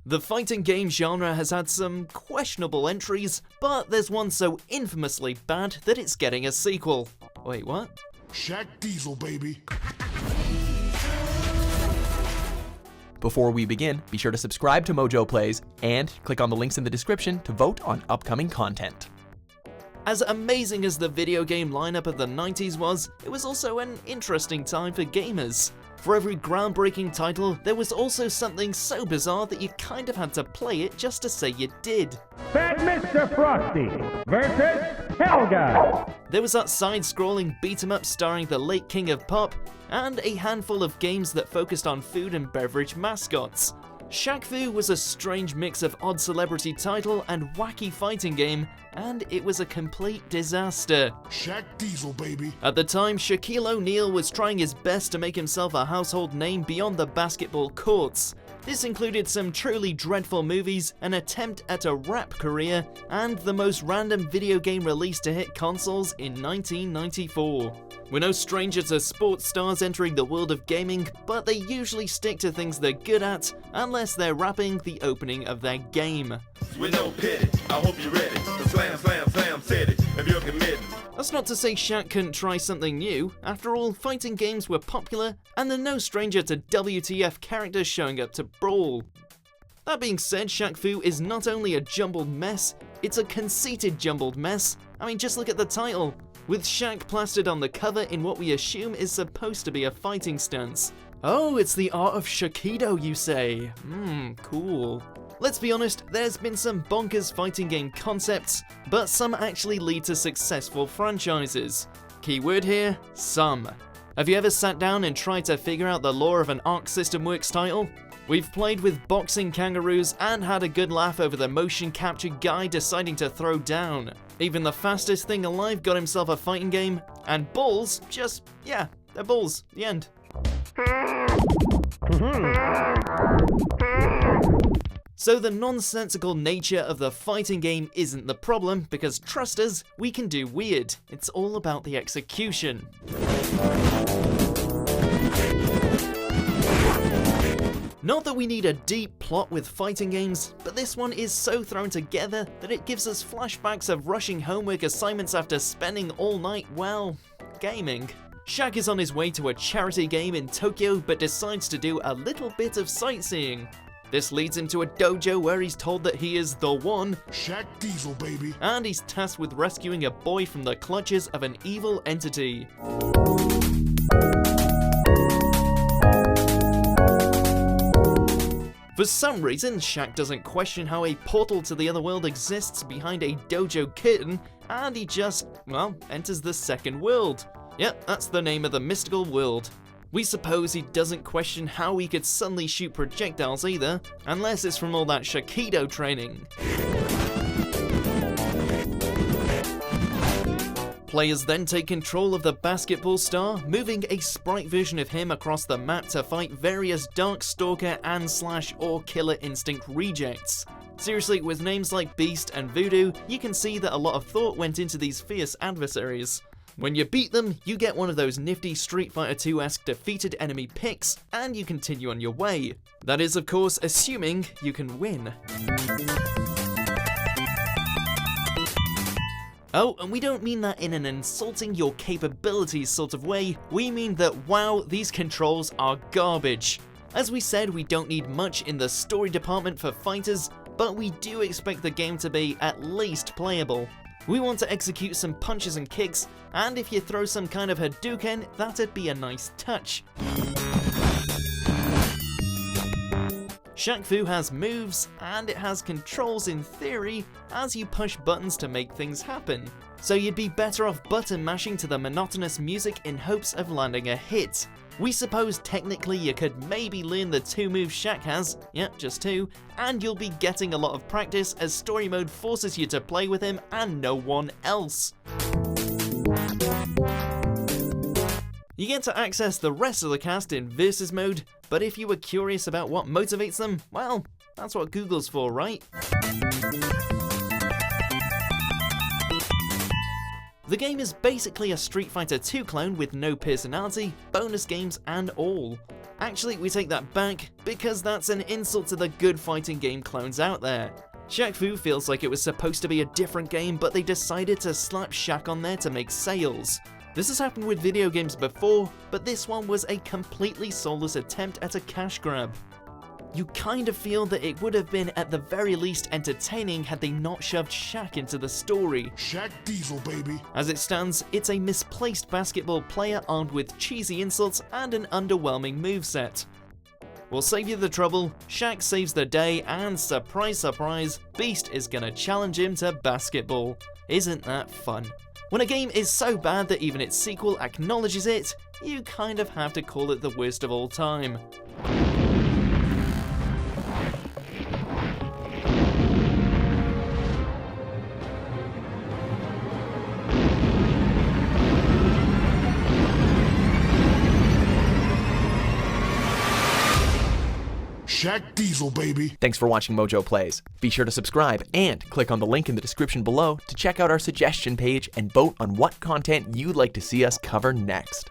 The fighting game genre has had some questionable entries, but there's one so infamously bad that it's getting a sequel. Wait, what? Shaq Diesel, baby. Before we begin, be sure to subscribe to MojoPlays and click on the links in the description to vote on upcoming content. As amazing as the video game lineup of the 90s was, it was also an interesting time for gamers. For every groundbreaking title, there was also something so bizarre that you kind of had to play it just to say you did. Bad Mr. Frosty versus Hell Guy. There was that side-scrolling beat-em-up starring the late king of pop, and a handful of games that focused on food and beverage mascots. Shaq Fu was a strange mix of odd celebrity title and wacky fighting game, and it was a complete disaster. Shaq Diesel, baby. At the time, Shaquille O'Neal was trying his best to make himself a household name beyond the basketball courts. This included some truly dreadful movies, an attempt at a rap career, and the most random video game release to hit consoles in 1994. We're no stranger to sports stars entering the world of gaming, but they usually stick to things they're good at, unless they're rapping the opening of their game. With no pity, I hope you're ready. The slam, slam, slam city, if you're committed. That's not to say Shaq couldn't try something new. After all, fighting games were popular, and they're no stranger to WTF characters showing up to brawl. That being said, Shaq Fu is not only a jumbled mess, it's a conceited jumbled mess. I mean, just look at the title. With Shaq plastered on the cover in what we assume is supposed to be a fighting stance. Oh, it's the art of Shaquido, you say? Cool. Let's be honest, there's been some bonkers fighting game concepts, but some actually lead to successful franchises. Keyword here, some. Have you ever sat down and tried to figure out the lore of an Arc System Works title? We've played with boxing kangaroos and had a good laugh over the motion capture guy deciding to throw down. Even the fastest thing alive got himself a fighting game, and bulls just, yeah, they're bulls, the end. So the nonsensical nature of the fighting game isn't the problem, because trust us, we can do weird. It's all about the execution. Not that we need a deep plot with fighting games, but this one is so thrown together that it gives us flashbacks of rushing homework assignments after spending all night, well, gaming. Shaq is on his way to a charity game in Tokyo, but decides to do a little bit of sightseeing. This leads him to a dojo where he's told that he is the one, Shaq Diesel, baby. And he's tasked with rescuing a boy from the clutches of an evil entity. For some reason, Shaq doesn't question how a portal to the other world exists behind a dojo curtain, and he just, well, enters the second world. Yep, that's the name of the mystical world. We suppose he doesn't question how he could suddenly shoot projectiles either, unless it's from all that Shaquido training. Players then take control of the basketball star, moving a sprite version of him across the map to fight various Darkstalker and / or Killer Instinct rejects. Seriously, with names like Beast and Voodoo, you can see that a lot of thought went into these fierce adversaries. When you beat them, you get one of those nifty Street Fighter 2-esque defeated enemy picks, and you continue on your way. That is, of course, assuming you can win. Oh, and we don't mean that in an insulting your capabilities sort of way, we mean that wow, these controls are garbage. As we said, we don't need much in the story department for fighters, but we do expect the game to be at least playable. We want to execute some punches and kicks, and if you throw some kind of Hadouken, that'd be a nice touch. Shaq Fu has moves, and it has controls in theory, as you push buttons to make things happen. So you'd be better off button mashing to the monotonous music in hopes of landing a hit. We suppose technically you could maybe learn the 2 moves Shaq has, yep, just 2, and you'll be getting a lot of practice as story mode forces you to play with him and no one else. You get to access the rest of the cast in Versus mode, but if you were curious about what motivates them, well, that's what Google's for, right? The game is basically a Street Fighter 2 clone with no personality, bonus games and all. Actually, we take that back, because that's an insult to the good fighting game clones out there. Shaq Fu feels like it was supposed to be a different game, but they decided to slap Shaq on there to make sales. This has happened with video games before, but this one was a completely soulless attempt at a cash grab. You kind of feel that it would have been at the very least entertaining had they not shoved Shaq into the story. Shaq Diesel, baby. As it stands, it's a misplaced basketball player armed with cheesy insults and an underwhelming moveset. We'll save you the trouble, Shaq saves the day, and surprise surprise, Beast is gonna challenge him to basketball. Isn't that fun? When a game is so bad that even its sequel acknowledges it, you kind of have to call it the worst of all time. Shaq Diesel, baby. Thanks for watching Mojo Plays. Be sure to subscribe and click on the link in the description below to check out our suggestion page and vote on what content you'd like to see us cover next.